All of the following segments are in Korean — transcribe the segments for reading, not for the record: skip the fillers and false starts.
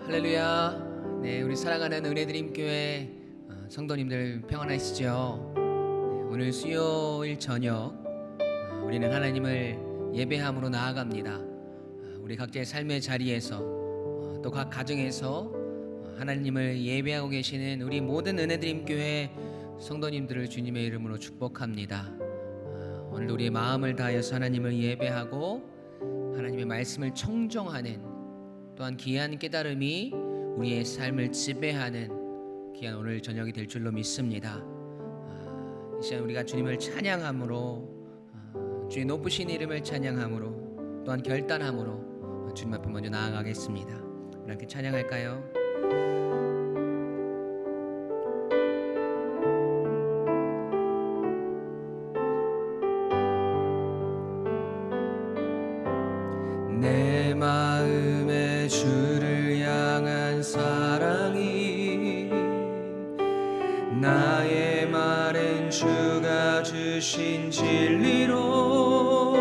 할렐루야. 네, 우리 사랑하는 은혜드림교회 성도님들 평안하시죠? 네, 오늘 수요일 저녁 우리는 하나님을 예배함으로 나아갑니다. 우리 각자의 삶의 자리에서 또 각 가정에서 하나님을 예배하고 계시는 우리 모든 은혜드림교회 성도님들을 주님의 이름으로 축복합니다. 오늘도 우리의 마음을 다하여서 하나님을 예배하고 하나님의 말씀을 청정하는, 또한 귀한 깨달음이 우리의 삶을 지배하는 귀한 오늘 저녁이 될 줄로 믿습니다. 이 시간 우리가 주님을 찬양함으로, 주의 높으신 이름을 찬양함으로, 또한 결단함으로 주님 앞에 먼저 나아가겠습니다. 이렇게 찬양할까요? 내 마음에 주를 향한 사랑이, 나의 말엔 주가 주신 진리로,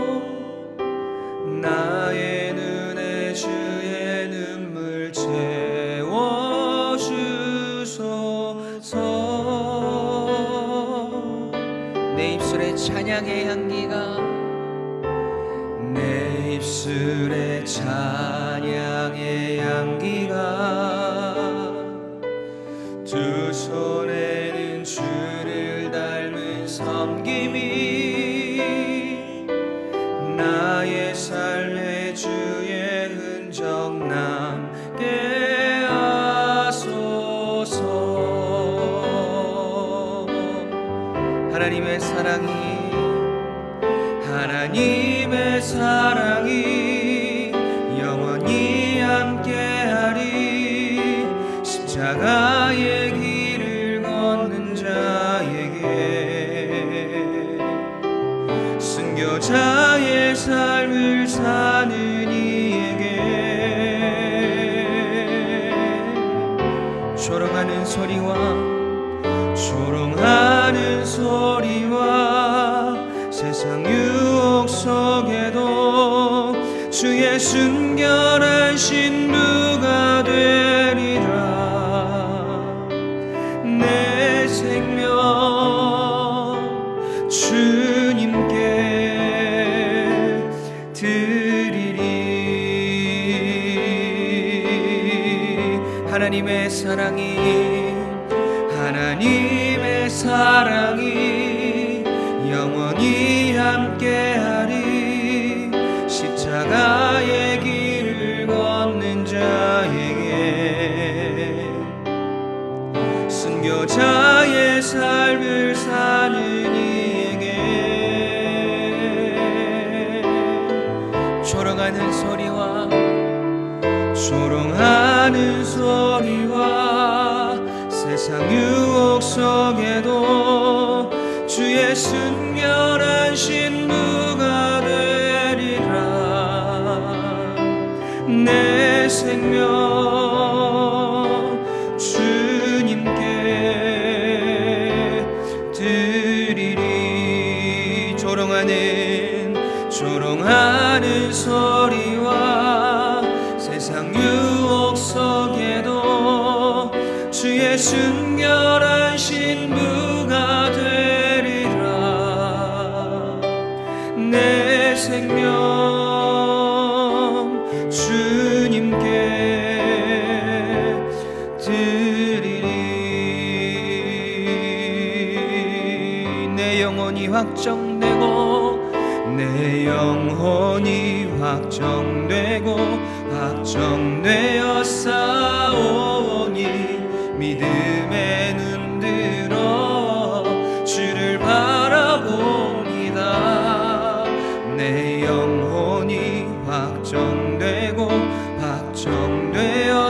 나의 눈에 주의 눈물 채워주소서. 내 입술에 찬양의 향기가, 내 입술에 찬양의 향기가, 두 손에는 주를 닮은 섬김이, 나의 삶에 주의 흔적 남게 하소서. 하나님의 사랑이 영원히 함께하리. 십자가의 길을 걷는 자에게, 순교자의 삶을 사는 이에게, 조롱하는 소리와 세상 유혹 속에도 주의 순결한 신부가 되리라. 내 생명 주님께 드리리. 하나님의 사랑이 영원히 함께하리. 십자가의 길을 걷는 자에게, 순교자의 삶을 사는 이에게, 조롱하는 소리와 세상 유혹 속에도 주의 순결한 신부가 되리라. 내 생명 주님께 드리리. 조롱하는 소리와 세상 유혹 속에도 주의 순결한 신부가 되리라. 내 생명 주님께 드리리. 내 영혼이 확정되어 싸우니, 믿음의 눈들어 주를 바라봅니다. 내 영혼이 확정되어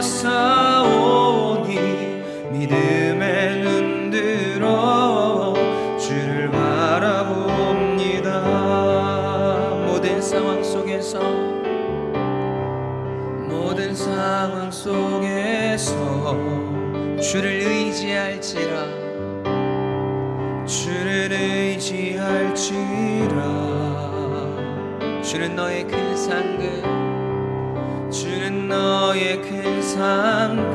싸우니, 믿음의 눈들어 주를 바라봅니다. 모든 상황 속에서 주를 의지할지라. 주는 너의 큰 상급, 주는 너의 큰 상급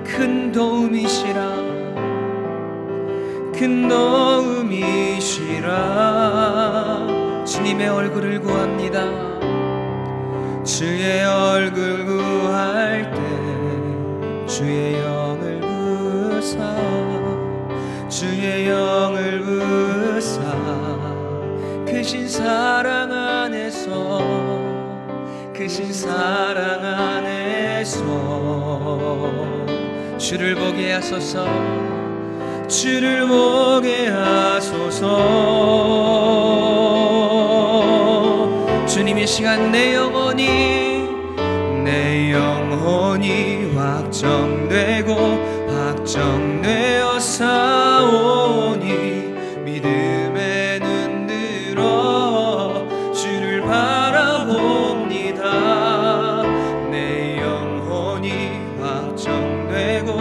큰 도움이시라 큰 도움이시라 주님의 얼굴을 구합니다. 주의 얼굴 구할 때 주의 영을 부사 주의 영을 부사 크신 사랑 안에서 크신 사랑 안에서 주를 보게 하소서 주를 보게 하소서 주님의 시간 내 영혼이 확정되고 확정되어 싸우니 믿음에 눈 들어 주를 바라봅니다. 내 영혼이 확정되고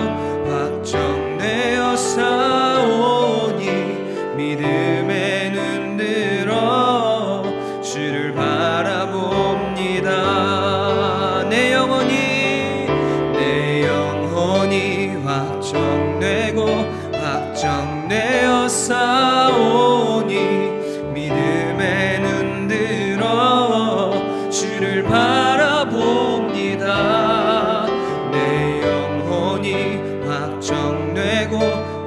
확정되어 싸우니 믿음에 눈 들어 주를 바라봅니다. 내 영혼이 확정되고 확정되어 싸우니 믿음에 눈 들어 주를 바라봅니다. 내 영혼이 확정되고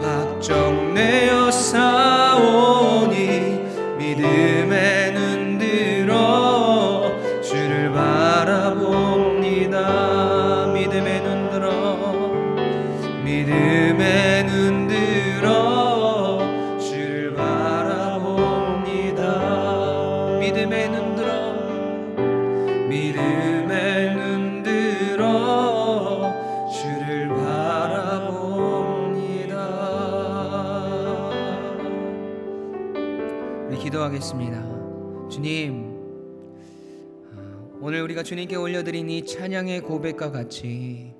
확정되어 싸우니 믿음에 눈 들어 주를 바라봅니다. 믿음에 눈 들어 믿음에 눈 들어 주를 바라봅니다. 믿음에 눈 들어 믿음에 눈 들어 주를 바라봅니다. 우리 기도하겠습니다. 주님, 오늘 우리가 주님께 올려드린 이 찬양의 고백과 같이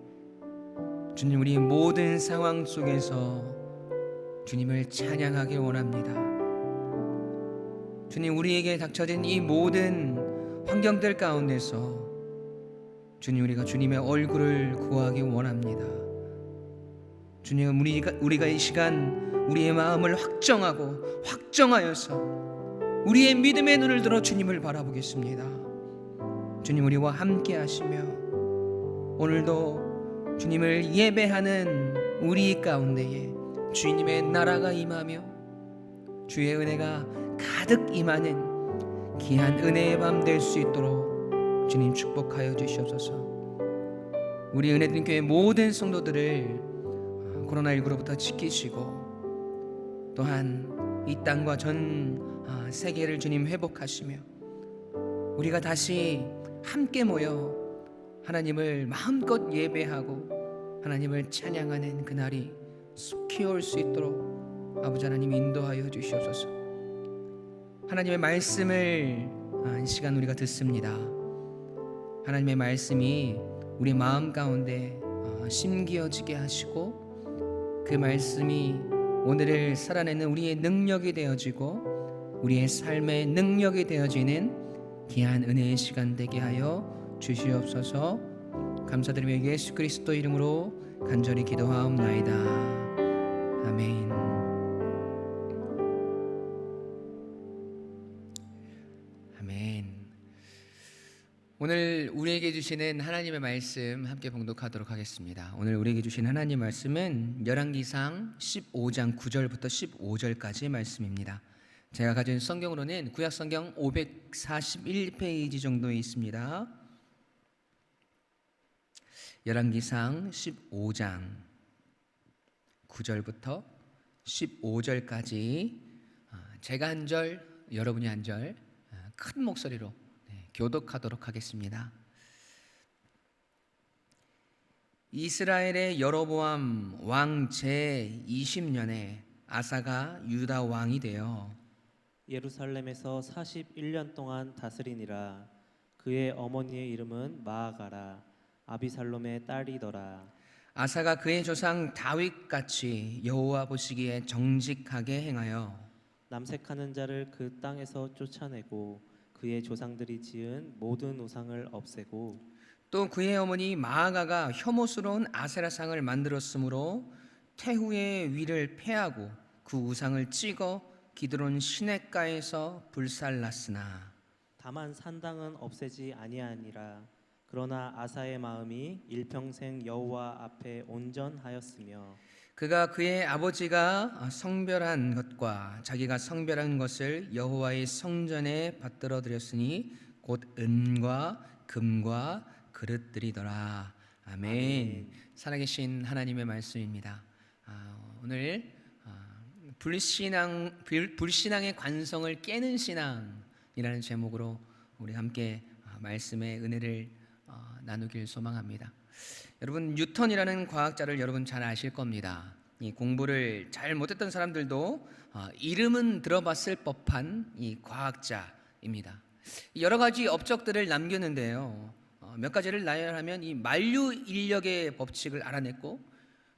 주님 우리 모든 상황 속에서 주님을 찬양하길 원합니다. 주님 우리에게 닥쳐진 이 모든 환경들 가운데서 주님 우리가 주님의 얼굴을 구하기 원합니다. 주님 우리가 이 시간 우리의 마음을 확정하여서 우리의 믿음의 눈을 들어 주님을 바라보겠습니다. 주님 우리와 함께 하시며 오늘도 주님을 예배하는 우리 가운데에 주님의 나라가 임하며 주의 은혜가 가득 임하는 귀한 은혜의 밤 될 수 있도록 주님 축복하여 주시옵소서. 우리 은혜드린 교회 모든 성도들을 코로나19로부터 지키시고 또한 이 땅과 전 세계를 주님 회복하시며 우리가 다시 함께 모여 하나님을 마음껏 예배하고 하나님을 찬양하는 그날이 속히 올 수 있도록 아버지 하나님 인도하여 주시옵소서. 하나님의 말씀을 이 시간 우리가 듣습니다. 하나님의 말씀이 우리 마음 가운데 심기어지게 하시고 그 말씀이 오늘을 살아내는 우리의 능력이 되어지고 우리의 삶의 능력이 되어지는 귀한 은혜의 시간 되게 하여 주시옵소서. 감사드리며 예수 그리스도 이름으로 간절히 기도하옵나이다. 아멘. 아멘. 오늘 우리에게 주시는 하나님의 말씀 함께 봉독하도록 하겠습니다. 오늘 우리에게 주신 하나님의 말씀은 열왕기상 15장 9절부터 15절까지의 말씀입니다. 제가 가진 성경으로는 구약성경 541페이지 정도에 있습니다. 열왕기상 15장 9절부터 15절까지 제가 한 절, 여러분이 한 절 큰 목소리로 교독하도록 하겠습니다. 이스라엘의 여로보암 왕 제20년에 아사가 유다 왕이 되어 예루살렘에서 41년 동안 다스리니라. 그의 어머니의 이름은 마아가라. 아비살롬의 딸이더라. 아사가 그의 조상 다윗같이 여호와 보시기에 정직하게 행하여 남색하는 자를 그 땅에서 쫓아내고 그의 조상들이 지은 모든 우상을 없애고 또 그의 어머니 마아가가 혐오스러운 아세라상을 만들었으므로 태후의 위를 패하고 그 우상을 찍어 기드론 시냇가에서 불살랐으나 다만 산당은 없애지 아니하니라. 그러나 아사의 마음이 일평생 여호와 앞에 온전하였으며 그가 그의 아버지가 성별한 것과 자기가 성별한 것을 여호와의 성전에 받들어 드렸으니 곧 은과 금과 그릇들이더라. 아멘. 살아계신 하나님의 말씀입니다. 오늘 불신앙의 관성을 깨는 신앙이라는 제목으로 우리 함께 말씀의 은혜를 나누길 소망합니다. 여러분, 뉴턴이라는 과학자를 여러분 잘 아실 겁니다. 이 공부를 잘 못했던 사람들도 이름은 들어봤을 법한 이 과학자입니다. 여러 가지 업적들을 남겼는데요. 몇 가지를 나열하면 이 만류 인력의 법칙을 알아냈고,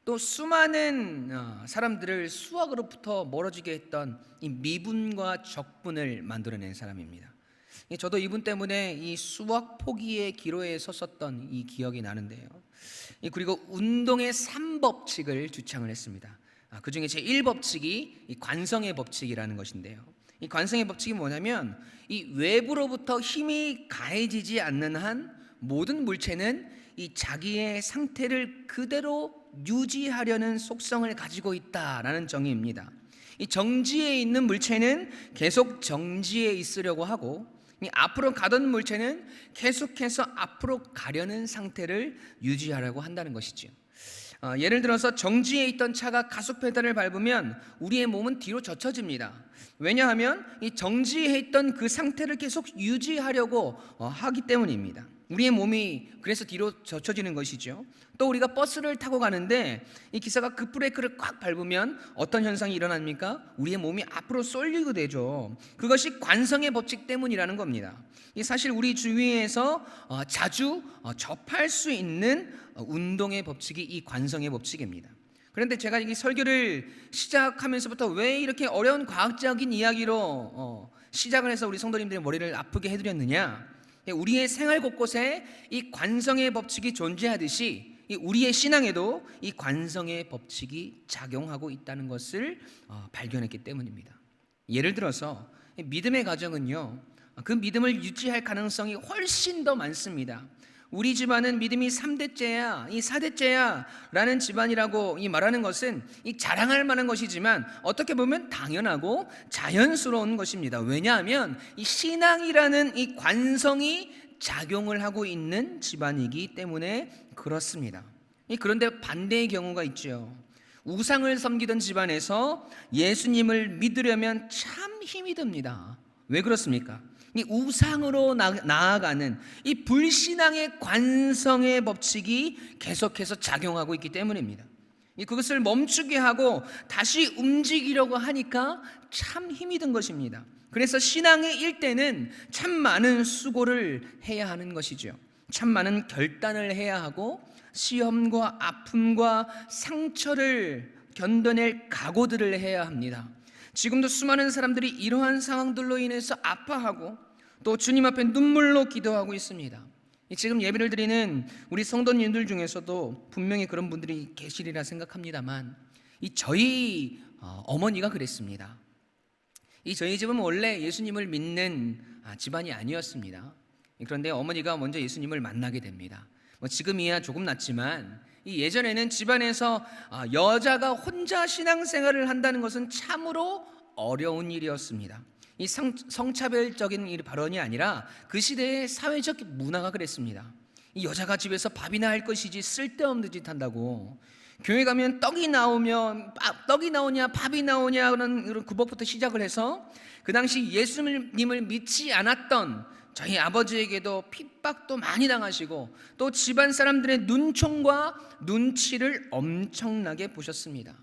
또 수많은 사람들을 수학으로부터 멀어지게 했던 이 미분과 적분을 만들어낸 사람입니다. 저도 이분 때문에 이 수학 포기의 기로에 섰었던 이 기억이 나는데요. 그리고 운동의 3법칙을 주창을 했습니다. 그 중에 제 1법칙이 이 관성의 법칙이라는 것인데요. 이 관성의 법칙이 뭐냐면 이 외부로부터 힘이 가해지지 않는 한 모든 물체는 이 자기의 상태를 그대로 유지하려는 속성을 가지고 있다라는 정의입니다. 이 정지에 있는 물체는 계속 정지에 있으려고 하고, 이 앞으로 가던 물체는 계속해서 앞으로 가려는 상태를 유지하려고 한다는 것이죠. 예를 들어서 정지에 있던 차가 가속 페달을 밟으면 우리의 몸은 뒤로 젖혀집니다. 왜냐하면 이 정지해 있던 그 상태를 계속 유지하려고 하기 때문입니다. 우리의 몸이 그래서 뒤로 젖혀지는 것이죠. 또 우리가 버스를 타고 가는데 이 기사가 급브레이크를 꽉 밟으면 어떤 현상이 일어납니까? 우리의 몸이 앞으로 쏠리게 되죠. 그것이 관성의 법칙 때문이라는 겁니다. 사실 우리 주위에서 자주 접할 수 있는 운동의 법칙이 이 관성의 법칙입니다. 그런데 제가 이 설교를 시작하면서부터 왜 이렇게 어려운 과학적인 이야기로 시작을 해서 우리 성도님들의 머리를 아프게 해드렸느냐? 우리의 생활 곳곳에 이 관성의 법칙이 존재하듯이 우리의 신앙에도 이 관성의 법칙이 작용하고 있다는 것을 발견했기 때문입니다. 예를 들어서 믿음의 가정은요, 그 믿음을 유지할 가능성이 훨씬 더 많습니다. 우리 집안은 믿음이 3대째야, 이 4대째야 라는 집안이라고 이 말하는 것은 이 자랑할 만한 것이지만 어떻게 보면 당연하고 자연스러운 것입니다. 왜냐하면 이 신앙이라는 이 관성이 작용을 하고 있는 집안이기 때문에 그렇습니다. 그런데 반대의 경우가 있죠. 우상을 섬기던 집안에서 예수님을 믿으려면 참 힘이 듭니다. 왜 그렇습니까? 이 우상으로 나아가는 이 불신앙의 관성의 법칙이 계속해서 작용하고 있기 때문입니다. 그것을 멈추게 하고 다시 움직이려고 하니까 참 힘이 든 것입니다. 그래서 신앙의 일대는 참 많은 수고를 해야 하는 것이죠. 참 많은 결단을 해야 하고 시험과 아픔과 상처를 견뎌낼 각오들을 해야 합니다. 지금도 수많은 사람들이 이러한 상황들로 인해서 아파하고 또 주님 앞에 눈물로 기도하고 있습니다. 지금 예배를 드리는 우리 성도님들 중에서도 분명히 그런 분들이 계시리라 생각합니다만 저희 어머니가 그랬습니다. 저희 집은 원래 예수님을 믿는 집안이 아니었습니다. 그런데 어머니가 먼저 예수님을 만나게 됩니다. 지금이야 조금 낫지만 예전에는 집안에서 여자가 혼자 신앙생활을 한다는 것은 참으로 어려운 일이었습니다. 이 성차별적인 발언이 아니라 그 시대의 사회적 문화가 그랬습니다. 이 여자가 집에서 밥이나 할 것이지 쓸데없는 짓 한다고. 교회 가면 떡이 나오냐 밥이 나오냐는 그런 구법부터 시작을 해서 그 당시 예수님을 믿지 않았던 저희 아버지에게도 핍박도 많이 당하시고 또 집안 사람들의 눈총과 눈치를 엄청나게 보셨습니다.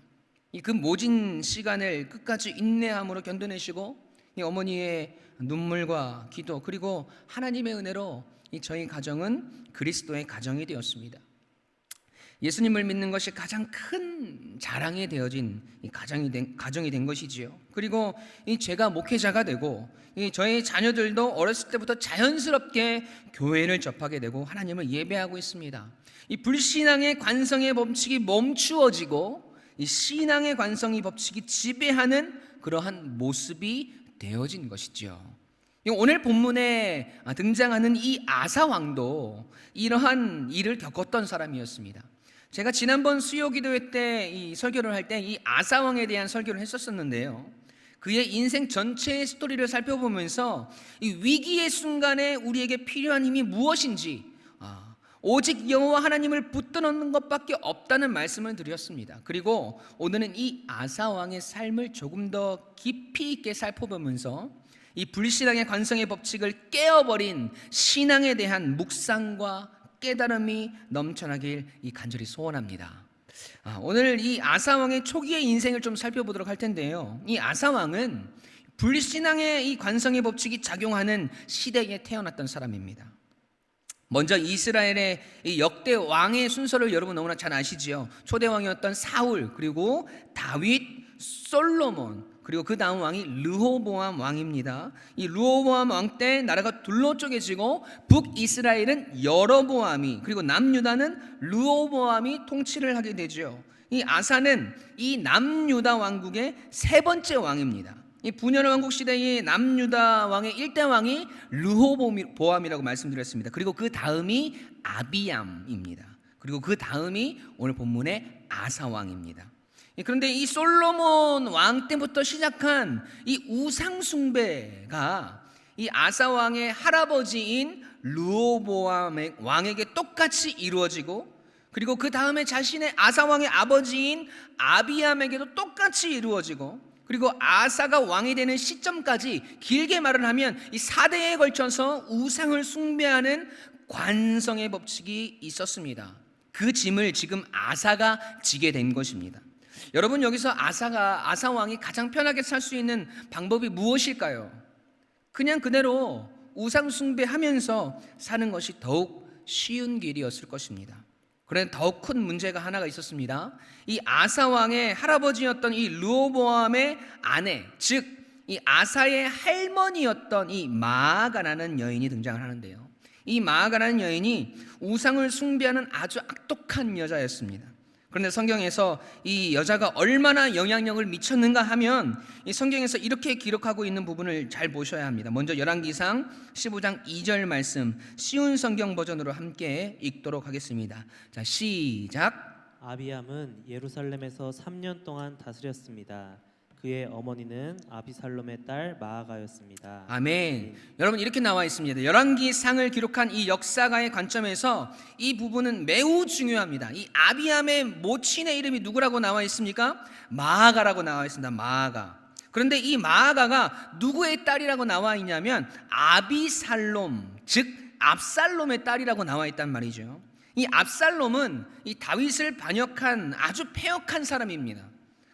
그 모진 시간을 끝까지 인내함으로 견뎌내시고 이 어머니의 눈물과 기도 그리고 하나님의 은혜로 저희 가정은 그리스도의 가정이 되었습니다. 예수님을 믿는 것이 가장 큰 자랑이 되어진 이 가정이 된 것이지요. 그리고 이 제가 목회자가 되고 이 저희 자녀들도 어렸을 때부터 자연스럽게 교회를 접하게 되고 하나님을 예배하고 있습니다. 이 불신앙의 관성의 법칙이 멈추어지고 이 신앙의 관성의 법칙이 지배하는 그러한 모습이 되어진 것이죠. 오늘 본문에 등장하는 이 아사 왕도 이러한 일을 겪었던 사람이었습니다. 제가 지난번 수요 기도회 때 이 설교를 할 때 이 아사 왕에 대한 설교를 했었는데요. 그의 인생 전체의 스토리를 살펴보면서 이 위기의 순간에 우리에게 필요한 힘이 무엇인지 오직 여호와 하나님을 붙드는 것밖에 없다는 말씀을 드렸습니다. 그리고 오늘은 이 아사 왕의 삶을 조금 더 깊이 있게 살펴보면서 이 불신앙의 관성의 법칙을 깨어버린 신앙에 대한 묵상과 깨달음이 넘쳐나길 간절히 소원합니다. 오늘 이 아사 왕의 초기의 인생을 좀 살펴보도록 할 텐데요. 이 아사 왕은 불신앙의 이 관성의 법칙이 작용하는 시대에 태어났던 사람입니다. 먼저 이스라엘의 이 역대 왕의 순서를 여러분 너무나 잘 아시지요. 초대 왕이었던 사울, 그리고 다윗, 솔로몬, 그리고 그 다음 왕이 르호보암 왕입니다. 이 르호보암 왕 때 나라가 둘로 쪼개지고 북이스라엘은 여로보암이, 그리고 남유다는 르호보암이 통치를 하게 되죠. 이 아사는 이 남유다 왕국의 세 번째 왕입니다. 이 분열 왕국 시대의 남유다 왕의 1대 왕이 르호보암이라고 말씀드렸습니다. 그리고 그 다음이 아비암입니다. 그리고 그 다음이 오늘 본문의 아사 왕입니다. 그런데 이 솔로몬 왕 때부터 시작한 이 우상 숭배가 이 아사 왕의 할아버지인 르호보암 왕에게 똑같이 이루어지고, 그리고 그 다음에 자신의 아사 왕의 아버지인 아비암에게도 똑같이 이루어지고, 그리고 아사가 왕이 되는 시점까지 길게 말을 하면 이 4대에 걸쳐서 우상을 숭배하는 관성의 법칙이 있었습니다. 그 짐을 지금 아사가 지게 된 것입니다. 여러분, 여기서 아사 왕이 가장 편하게 살 수 있는 방법이 무엇일까요? 그냥 그대로 우상 숭배하면서 사는 것이 더욱 쉬운 길이었을 것입니다. 그런데 더욱 큰 문제가 하나가 있었습니다. 이 아사 왕의 할아버지였던 이 르호보암의 아내, 즉 이 아사의 할머니였던 이 마아가라는 여인이 등장을 하는데요. 이 마아가라는 여인이 우상을 숭배하는 아주 악독한 여자였습니다. 그런데 성경에서 이 여자가 얼마나 영향력을 미쳤는가 하면 이 성경에서 이렇게 기록하고 있는 부분을 잘 보셔야 합니다. 먼저 열왕기상 15장 2절 말씀, 쉬운 성경 버전으로 함께 읽도록 하겠습니다. 자, 시작. 아비암은 예루살렘에서 3년 동안 다스렸습니다. 그의 어머니는 아비살롬의 딸 마아가였습니다. 아멘. 여러분, 이렇게 나와 있습니다. 열왕기상을 기록한 이 역사가의 관점에서 이 부분은 매우 중요합니다. 이 아비암의 모친의 이름이 누구라고 나와 있습니까? 마아가라고 나와 있습니다. 마아가. 그런데 이 마아가가 누구의 딸이라고 나와 있냐면 아비살롬, 즉 압살롬의 딸이라고 나와 있단 말이죠. 이 압살롬은 이 다윗을 반역한 아주 패역한 사람입니다.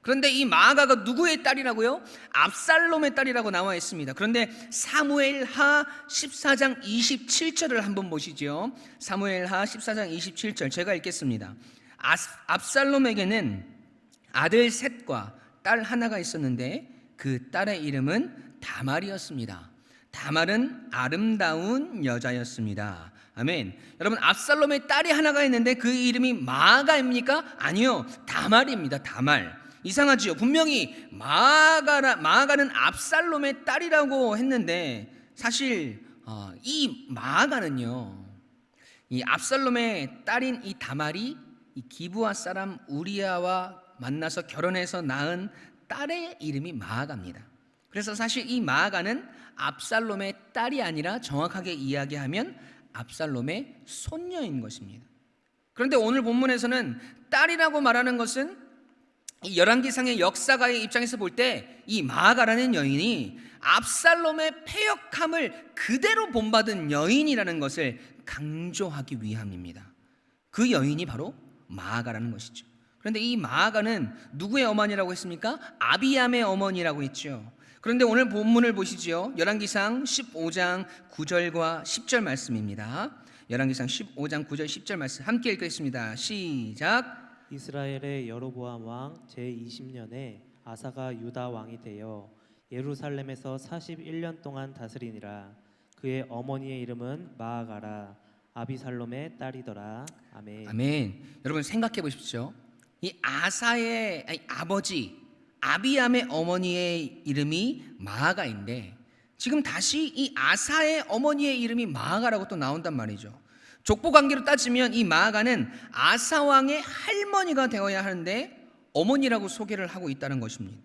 그런데 이 마아가가 누구의 딸이라고요? 압살롬의 딸이라고 나와 있습니다. 그런데 사무엘하 14장 27절을 한번 보시죠. 사무엘하 14장 27절 제가 읽겠습니다. 압살롬에게는 아들 셋과 딸 하나가 있었는데 그 딸의 이름은 다말이었습니다. 다말은 아름다운 여자였습니다. 아멘. 여러분, 압살롬의 딸이 하나가 있는데 그 이름이 마아가입니까? 아니요, 다말입니다. 다말. 이상하지요. 분명히 마아가는 압살롬의 딸이라고 했는데 사실 이 마아가는요, 이 압살롬의 딸인 이 다말이 이 기브아 사람 우리아와 만나서 결혼해서 낳은 딸의 이름이 마아가입니다. 그래서 사실 이 마아가는 압살롬의 딸이 아니라 정확하게 이야기하면 압살롬의 손녀인 것입니다. 그런데 오늘 본문에서는 딸이라고 말하는 것은 이 열왕기상의 역사가의 입장에서 볼 때 이 마아가라는 여인이 압살롬의 패역함을 그대로 본받은 여인이라는 것을 강조하기 위함입니다. 그 여인이 바로 마아가라는 것이죠. 그런데 이 마아가는 누구의 어머니라고 했습니까? 아비암의 어머니라고 했죠. 그런데 오늘 본문을 보시죠. 열왕기상 15장 9절과 10절 말씀입니다. 열왕기상 15장 9절 10절 말씀 함께 읽겠습니다. 시작. 이스라엘의 여로보암 왕 제20년에 아사가 유다 왕이 되어 예루살렘에서 41년 동안 다스리니라. 그의 어머니의 이름은 마아가라. 아비살롬의 딸이더라. 아멘. 아멘. 여러분 생각해 보십시오. 이 아사의 아버지 아비암의 어머니의 이름이 마아가인데 지금 다시 이 아사의 어머니의 이름이 마아가라고 또 나온단 말이죠. 족보 관계로 따지면 이 마아가는 아사 왕의 할머니가 되어야 하는데 어머니라고 소개를 하고 있다는 것입니다.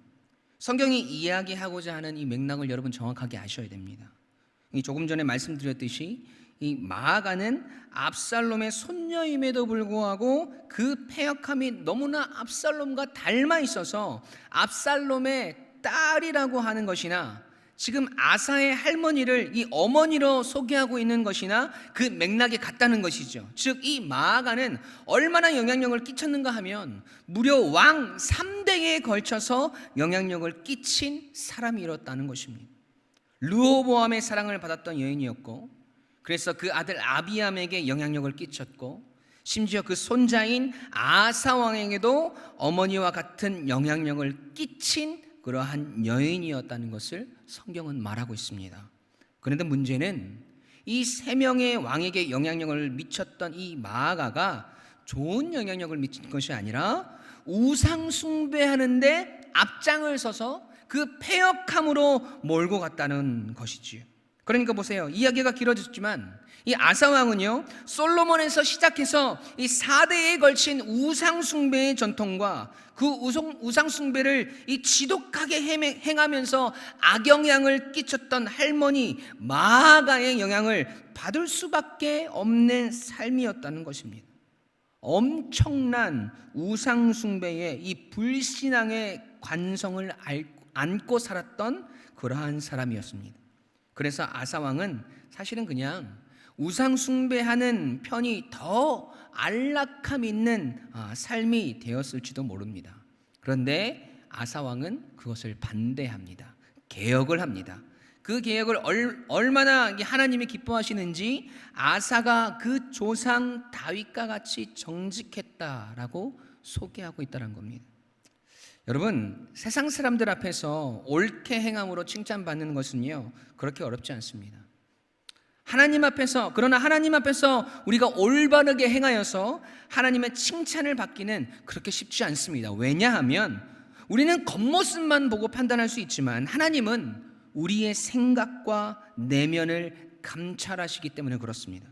성경이 이야기하고자 하는 이 맥락을 여러분 정확하게 아셔야 됩니다. 조금 전에 말씀드렸듯이 이 마아가는 압살롬의 손녀임에도 불구하고 그 패역함이 너무나 압살롬과 닮아 있어서 압살롬의 딸이라고 하는 것이나 지금 아사의 할머니를 이 어머니로 소개하고 있는 것이나 그 맥락이 같다는 것이죠. 즉 이 마아가는 얼마나 영향력을 끼쳤는가 하면 무려 왕 3대에 걸쳐서 영향력을 끼친 사람이었다는 것입니다. 르호보암의 사랑을 받았던 여인이었고 그래서 그 아들 아비암에게 영향력을 끼쳤고 심지어 그 손자인 아사 왕에게도 어머니와 같은 영향력을 끼친 그러한 여인이었다는 것을 성경은 말하고 있습니다. 그런데 문제는 이 세 명의 왕에게 영향력을 미쳤던 이 마아가가 좋은 영향력을 미친 것이 아니라 우상 숭배하는데 앞장을 서서 그 패역함으로 몰고 갔다는 것이지요. 그러니까 보세요. 이야기가 길어졌지만 이 아사 왕은요 솔로몬에서 시작해서 이 4대에 걸친 우상 숭배의 전통과 그 우상 숭배를 이 지독하게 행하면서 악영향을 끼쳤던 할머니 마아가의 영향을 받을 수밖에 없는 삶이었다는 것입니다. 엄청난 우상 숭배의 이 불신앙의 관성을 안고 살았던 그러한 사람이었습니다. 그래서 아사 왕은 사실은 그냥 우상 숭배하는 편이 더 안락함 있는 삶이 되었을지도 모릅니다. 그런데 아사 왕은 그것을 반대합니다. 개혁을 합니다. 그 개혁을 얼마나 하나님이 기뻐하시는지 아사가 그 조상 다윗과 같이 정직했다라고 소개하고 있다는 겁니다. 여러분 세상 사람들 앞에서 옳게 행함으로 칭찬받는 것은요 그렇게 어렵지 않습니다. 그러나 하나님 앞에서 우리가 올바르게 행하여서 하나님의 칭찬을 받기는 그렇게 쉽지 않습니다. 왜냐하면 우리는 겉모습만 보고 판단할 수 있지만 하나님은 우리의 생각과 내면을 감찰하시기 때문에 그렇습니다.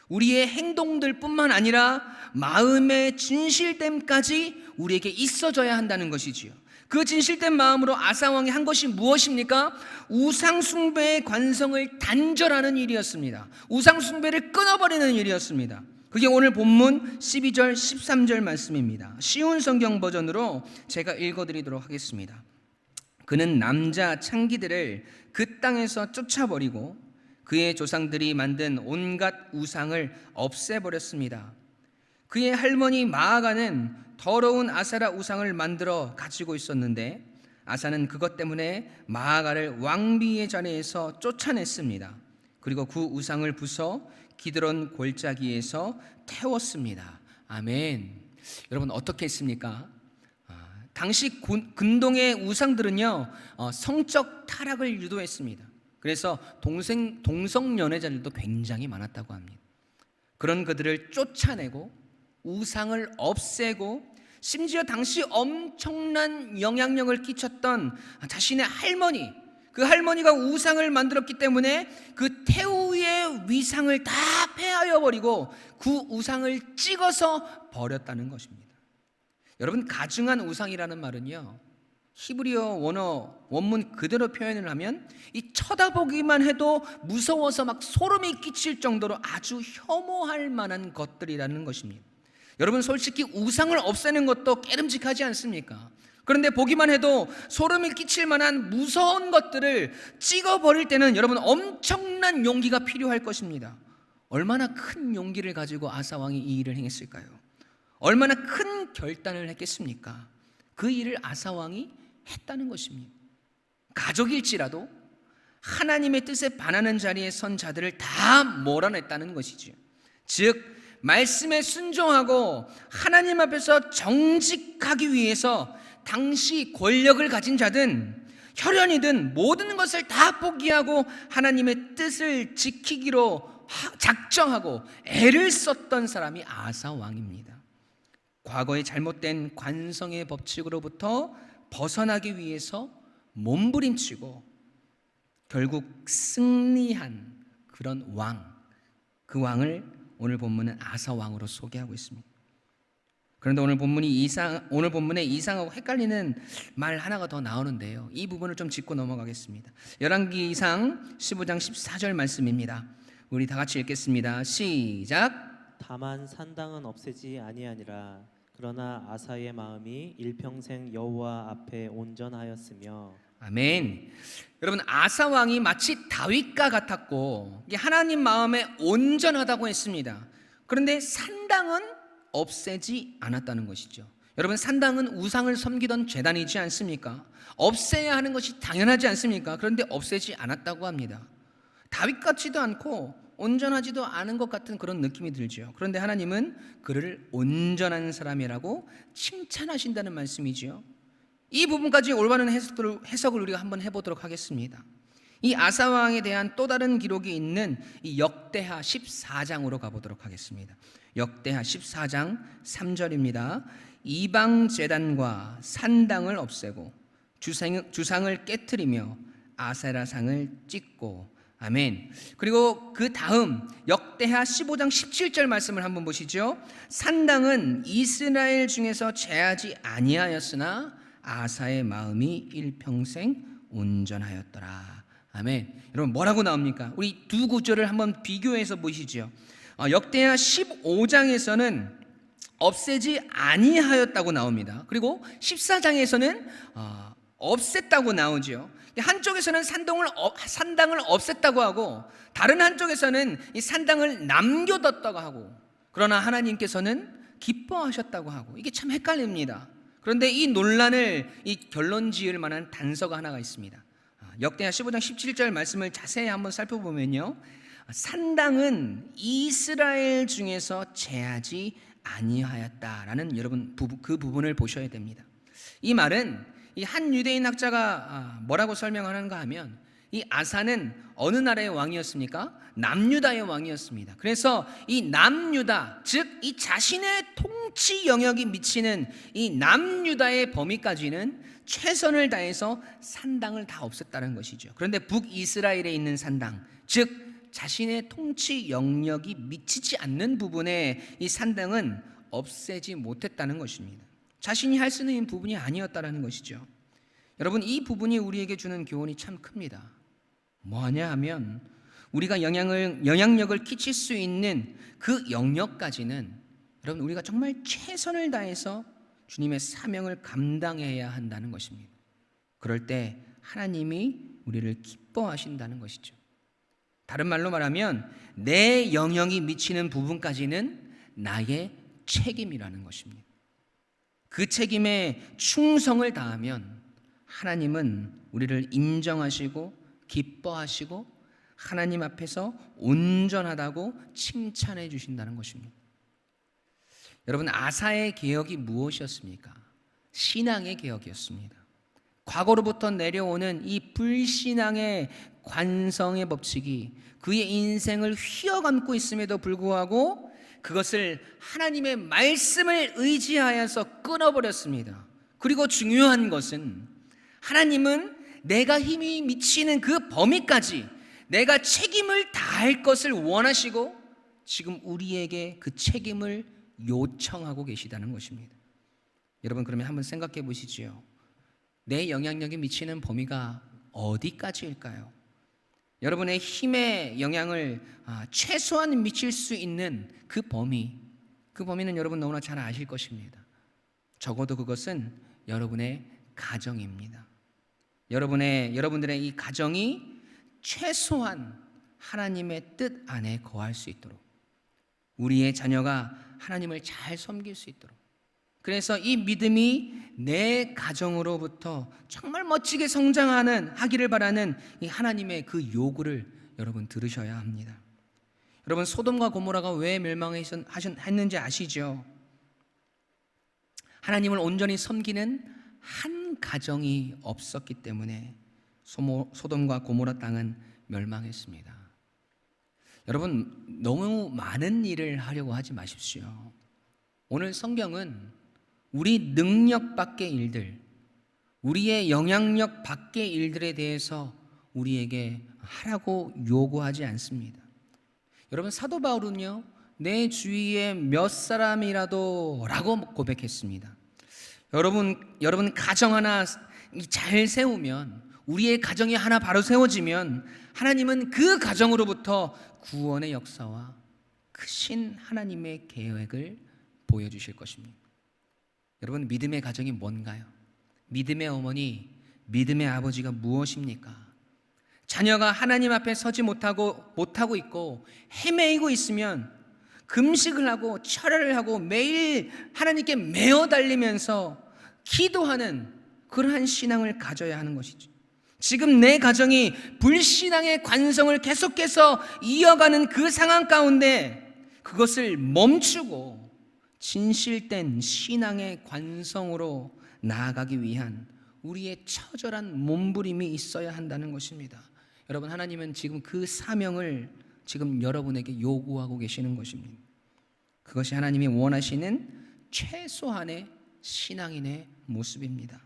우리의 행동들 뿐만 아니라 마음의 진실됨까지 우리에게 있어져야 한다는 것이지요. 그 진실된 마음으로 아사 왕이 한 것이 무엇입니까? 우상 숭배의 관성을 단절하는 일이었습니다. 우상 숭배를 끊어버리는 일이었습니다. 그게 오늘 본문 12절 13절 말씀입니다. 쉬운 성경 버전으로 제가 읽어드리도록 하겠습니다. 그는 남자 창기들을 그 땅에서 쫓아버리고 그의 조상들이 만든 온갖 우상을 없애버렸습니다. 그의 할머니 마아가는 더러운 아세라 우상을 만들어 가지고 있었는데 아사는 그것 때문에 마아가를 왕비의 자리에서 쫓아냈습니다. 그리고 그 우상을 부숴 기드론 골짜기에서 태웠습니다. 아멘. 여러분 어떻게 했습니까? 당시 근동의 우상들은요 성적 타락을 유도했습니다. 그래서 동성 연애자들도 굉장히 많았다고 합니다. 그런 그들을 쫓아내고 우상을 없애고 심지어 당시 엄청난 영향력을 끼쳤던 자신의 할머니, 그 할머니가 우상을 만들었기 때문에 그 태우의 위상을 다 폐하여 버리고 그 우상을 찍어서 버렸다는 것입니다. 여러분 가증한 우상이라는 말은요 히브리어 원문 그대로 표현을 하면 이 쳐다보기만 해도 무서워서 막 소름이 끼칠 정도로 아주 혐오할 만한 것들이라는 것입니다. 여러분 솔직히 우상을 없애는 것도 깨름직하지 않습니까? 그런데 보기만 해도 소름이 끼칠 만한 무서운 것들을 찍어버릴 때는 여러분 엄청난 용기가 필요할 것입니다. 얼마나 큰 용기를 가지고 아사 왕이 이 일을 행했을까요? 얼마나 큰 결단을 했겠습니까? 그 일을 아사 왕이 했다는 것입니다. 가족일지라도 하나님의 뜻에 반하는 자리에 선 자들을 다 몰아냈다는 것이지요. 즉 말씀에 순종하고 하나님 앞에서 정직하기 위해서 당시 권력을 가진 자든 혈연이든 모든 것을 다 포기하고 하나님의 뜻을 지키기로 작정하고 애를 썼던 사람이 아사 왕입니다. 과거의 잘못된 관성의 법칙으로부터 벗어나기 위해서 몸부림치고 결국 승리한 그런 왕, 그 왕을 오늘 본문은 아사 왕으로 소개하고 있습니다. 그런데 오늘 본문에 이상하고 헷갈리는 말 하나가 더 나오는데요. 이 부분을 좀 짚고 넘어가겠습니다. 열왕기상 15장 14절 말씀입니다. 우리 다 같이 읽겠습니다. 시작. 다만 산당은 없애지 아니하니라. 그러나 아사의 마음이 일평생 여호와 앞에 온전하였으며. 아멘. 여러분, 아사 왕이 마치 다윗과 같았고 하나님 마음에 온전하다고 했습니다. 그런데 산당은 없애지 않았다는 것이죠. 여러분, 산당은 우상을 섬기던 제단이지 않습니까? 없애야 하는 것이 당연하지 않습니까? 그런데 없애지 않았다고 합니다. 다윗 같지도 않고 온전하지도 않은 것 같은 그런 느낌이 들죠. 그런데 하나님은 그를 온전한 사람이라고 칭찬하신다는 말씀이지요. 이 부분까지 올바른 해석을 우리가 한번 해보도록 하겠습니다. 이 아사 왕에 대한 또 다른 기록이 있는 이 역대하 14장으로 가보도록 하겠습니다. 역대하 14장 3절입니다. 이방 제단과 산당을 없애고 주상을 깨트리며 아세라상을 찢고. 아멘. 그리고 그 다음 역대하 15장 17절 말씀을 한번 보시죠. 산당은 이스라엘 중에서 제하지 아니하였으나 아사의 마음이 일평생 온전하였더라. 아멘. 여러분, 뭐라고 나옵니까? 우리 두 구절을 한번 비교해서 보시죠. 역대하 15장에서는 없애지 아니하였다고 나옵니다. 그리고 14장에서는 없앴다고 나오죠. 한쪽에서는 산당을 없앴다고 하고 다른 한쪽에서는 이 산당을 남겨뒀다고 하고, 그러나 하나님께서는 기뻐하셨다고 하고, 이게 참 헷갈립니다. 그런데 이 논란을 결론 지을 만한 단서가 하나가 있습니다. 역대하 15장 17절 말씀을 자세히 한번 살펴보면요, 산당은 이스라엘 중에서 제하지 아니하였다라는 여러분 그 부분을 보셔야 됩니다. 이 말은 이 한 유대인 학자가 뭐라고 설명하는가 하면, 이 아사는 어느 나라의 왕이었습니까? 남유다의 왕이었습니다. 그래서 이 남유다, 즉 이 자신의 통치 영역이 미치는 이 남유다의 범위까지는 최선을 다해서 산당을 다 없앴다는 것이죠. 그런데 북이스라엘에 있는 산당, 즉 자신의 통치 영역이 미치지 않는 부분에 이 산당은 없애지 못했다는 것입니다. 자신이 할 수 있는 부분이 아니었다는 것이죠. 여러분, 이 부분이 우리에게 주는 교훈이 참 큽니다. 뭐하냐 하면 우리가 영향력을 끼칠 수 있는 그 영역까지는 여러분 우리가 정말 최선을 다해서 주님의 사명을 감당해야 한다는 것입니다. 그럴 때 하나님이 우리를 기뻐하신다는 것이죠. 다른 말로 말하면 내 영역이 미치는 부분까지는 나의 책임이라는 것입니다. 그 책임에 충성을 다하면 하나님은 우리를 인정하시고 기뻐하시고 하나님 앞에서 온전하다고 칭찬해 주신다는 것입니다. 여러분, 아사의 개혁이 무엇이었습니까? 신앙의 개혁이었습니다. 과거로부터 내려오는 이 불신앙의 관성의 법칙이 그의 인생을 휘어감고 있음에도 불구하고 그것을 하나님의 말씀을 의지하여서 끊어버렸습니다. 그리고 중요한 것은 하나님은 내가 힘이 미치는 그 범위까지 내가 책임을 다할 것을 원하시고 지금 우리에게 그 책임을 요청하고 계시다는 것입니다. 여러분, 그러면 한번 생각해 보시지요. 내 영향력이 미치는 범위가 어디까지일까요? 여러분의 힘의 영향을 최소한 미칠 수 있는 그 범위는 여러분 너무나 잘 아실 것입니다. 적어도 그것은 여러분의 가정입니다. 여러분들의 이 가정이 최소한 하나님의 뜻 안에 거할 수 있도록, 우리의 자녀가 하나님을 잘 섬길 수 있도록, 그래서 이 믿음이 내 가정으로부터 정말 멋지게 하기를 바라는 이 하나님의 그 요구를 여러분 들으셔야 합니다. 여러분, 소돔과 고모라가 왜 멸망했는지 아시죠? 하나님을 온전히 섬기는 한 가정이 없었기 때문에 소돔과 고모라 땅은 멸망했습니다. 여러분, 너무 많은 일을 하려고 하지 마십시오. 오늘 성경은 우리 능력 밖의 일들, 우리의 영향력 밖의 일들에 대해서 우리에게 하라고 요구하지 않습니다. 여러분, 사도 바울은요, 내 주위에 몇 사람이라도 라고 고백했습니다. 여러분 가정 하나 잘 세우면, 우리의 가정이 하나 바로 세워지면 하나님은 그 가정으로부터 구원의 역사와 크신 하나님의 계획을 보여주실 것입니다. 여러분, 믿음의 가정이 뭔가요? 믿음의 어머니, 믿음의 아버지가 무엇입니까? 자녀가 하나님 앞에 서지 못하고 있고 헤매이고 있으면 금식을 하고 철야를 하고 매일 하나님께 매어 달리면서 기도하는 그러한 신앙을 가져야 하는 것이죠. 지금 내 가정이 불신앙의 관성을 계속해서 이어가는 그 상황 가운데 그것을 멈추고 진실된 신앙의 관성으로 나아가기 위한 우리의 처절한 몸부림이 있어야 한다는 것입니다. 여러분, 하나님은 지금 그 사명을 지금 여러분에게 요구하고 계시는 것입니다. 그것이 하나님이 원하시는 최소한의 신앙인의 모습입니다.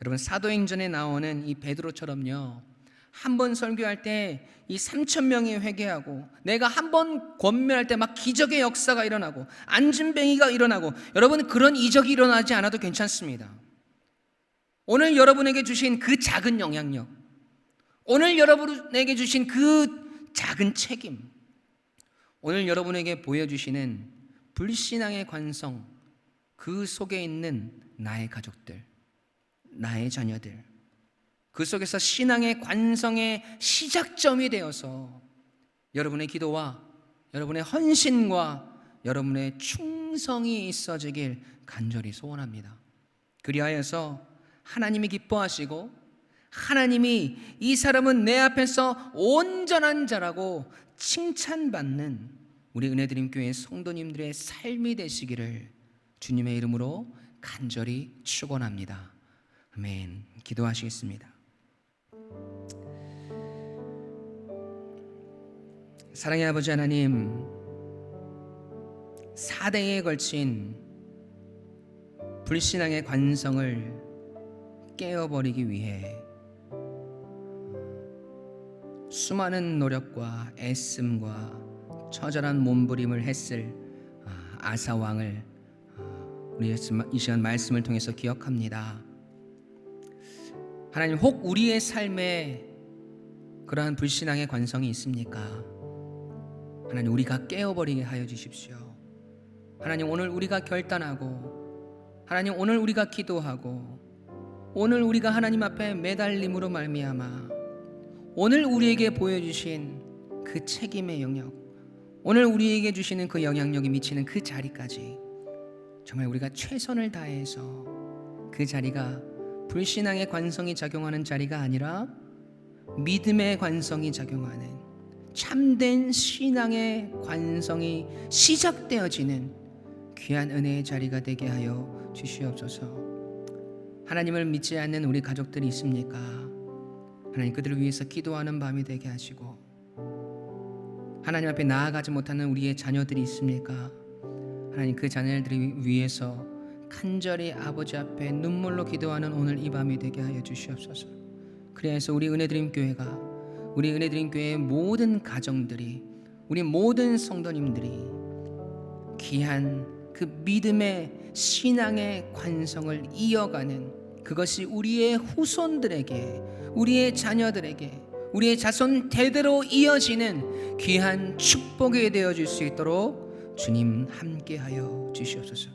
여러분, 사도행전에 나오는 이 베드로처럼요, 한 번 설교할 때 이 3,000명이 회개하고, 내가 한 번 권면할 때 막 기적의 역사가 일어나고 안진뱅이가 일어나고, 여러분, 그런 이적이 일어나지 않아도 괜찮습니다. 오늘 여러분에게 주신 그 작은 영향력, 오늘 여러분에게 주신 그 작은 책임, 오늘 여러분에게 보여주시는 불신앙의 관성, 그 속에 있는 나의 가족들, 나의 자녀들, 그 속에서 신앙의 관성의 시작점이 되어서 여러분의 기도와 여러분의 헌신과 여러분의 충성이 있어지길 간절히 소원합니다. 그리하여서 하나님이 기뻐하시고, 하나님이 이 사람은 내 앞에서 온전한 자라고 칭찬받는 우리 은혜드림 교회 성도님들의 삶이 되시기를 주님의 이름으로 간절히 축원합니다. 아멘. 기도하시겠습니다. 사랑의 아버지 하나님, 4대에 걸친 불신앙의 관성을 깨어버리기 위해 수많은 노력과 애씀과 처절한 몸부림을 했을 아사 왕을 우리 이 시간 말씀을 통해서 기억합니다. 하나님, 혹 우리의 삶에 그러한 불신앙의 관성이 있습니까? 하나님, 우리가 깨어버리게 하여 주십시오. 하나님, 오늘 우리가 결단하고, 하나님, 오늘 우리가 기도하고, 오늘 우리가 하나님 앞에 매달림으로 말미암아 오늘 우리에게 보여주신 그 책임의 영역, 오늘 우리에게 주시는 그 영향력이 미치는 그 자리까지 정말 우리가 최선을 다해서 그 자리가 불신앙의 관성이 작용하는 자리가 아니라 믿음의 관성이 작용하는 참된 신앙의 관성이 시작되어지는 귀한 은혜의 자리가 되게 하여 주시옵소서. 하나님을 믿지 않는 우리 가족들이 있습니까? 하나님, 그들을 위해서 기도하는 밤이 되게 하시고, 하나님 앞에 나아가지 못하는 우리의 자녀들이 있습니까? 하나님, 그 자녀들을 위해서 간절히 아버지 앞에 눈물로 기도하는 오늘 이 밤이 되게 하여 주시옵소서. 그래서 우리 은혜드림 교회가, 우리 은혜드림 교회의 모든 가정들이, 우리 모든 성도님들이 귀한 그 믿음의 신앙의 관성을 이어가는, 그것이 우리의 후손들에게, 우리의 자녀들에게, 우리의 자손 대대로 이어지는 귀한 축복이 되어질 수 있도록 주님 함께하여 주시옵소서.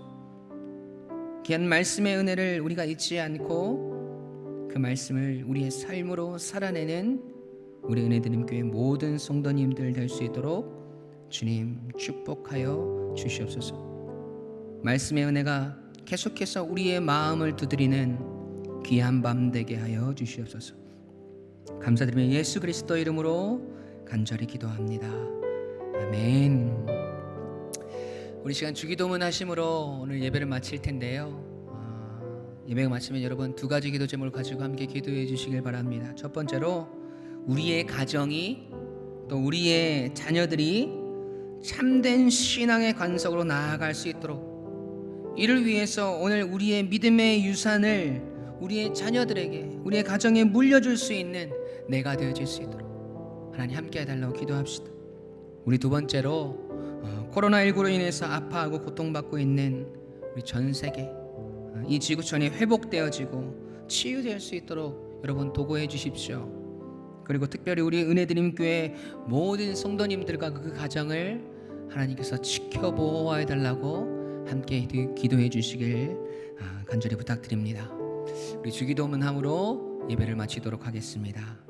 귀한 말씀의 은혜를 우리가 잊지 않고 그 말씀을 우리의 삶으로 살아내는 우리 은혜드림 교회 모든 성도님들 될 수 있도록 주님 축복하여 주시옵소서. 말씀의 은혜가 계속해서 우리의 마음을 두드리는 귀한 밤 되게 하여 주시옵소서. 감사드리며 예수 그리스도 이름으로 간절히 기도합니다. 아멘. 우리 시간 주기도문 하심으로 오늘 예배를 마칠 텐데요. 예배가 마치면 여러분 두 가지 기도 제목을 가지고 함께 기도해 주시길 바랍니다. 첫 번째로 우리의 가정이 또 우리의 자녀들이 참된 신앙의 관석으로 나아갈 수 있도록, 이를 위해서 오늘 우리의 믿음의 유산을 우리의 자녀들에게, 우리의 가정에 물려줄 수 있는 내가 되어질 수 있도록 하나님 함께 해달라고 기도합시다. 우리 두 번째로 코로나19로 인해서 아파하고 고통받고 있는 우리 전 세계, 이 지구촌이 회복되어지고 치유될 수 있도록 여러분 도구해 주십시오. 그리고 특별히 우리 은혜드림 교회 모든 성도님들과 그 가정을 하나님께서 지켜보호해 달라고 함께 기도해 주시길 간절히 부탁드립니다. 우리 주기도문함으로 예배를 마치도록 하겠습니다.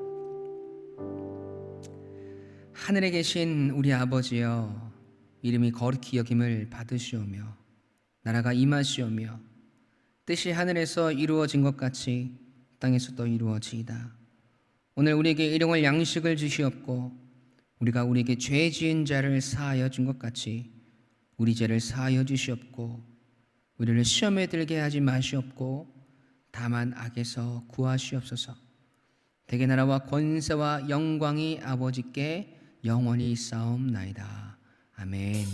하늘에 계신 우리 아버지여, 이름이 거룩히 여김을 받으시오며 나라가 임하시오며 뜻이 하늘에서 이루어진 것 같이 땅에서도 이루어지이다. 오늘 우리에게 일용할 양식을 주시옵고 우리가 우리에게 죄 지은 자를 사하여 준 것 같이 우리 죄를 사하여 주시옵고 우리를 시험에 들게 하지 마시옵고 다만 악에서 구하시옵소서. 대개 나라와 권세와 영광이 아버지께 영원히 있사옵나이다. 아멘.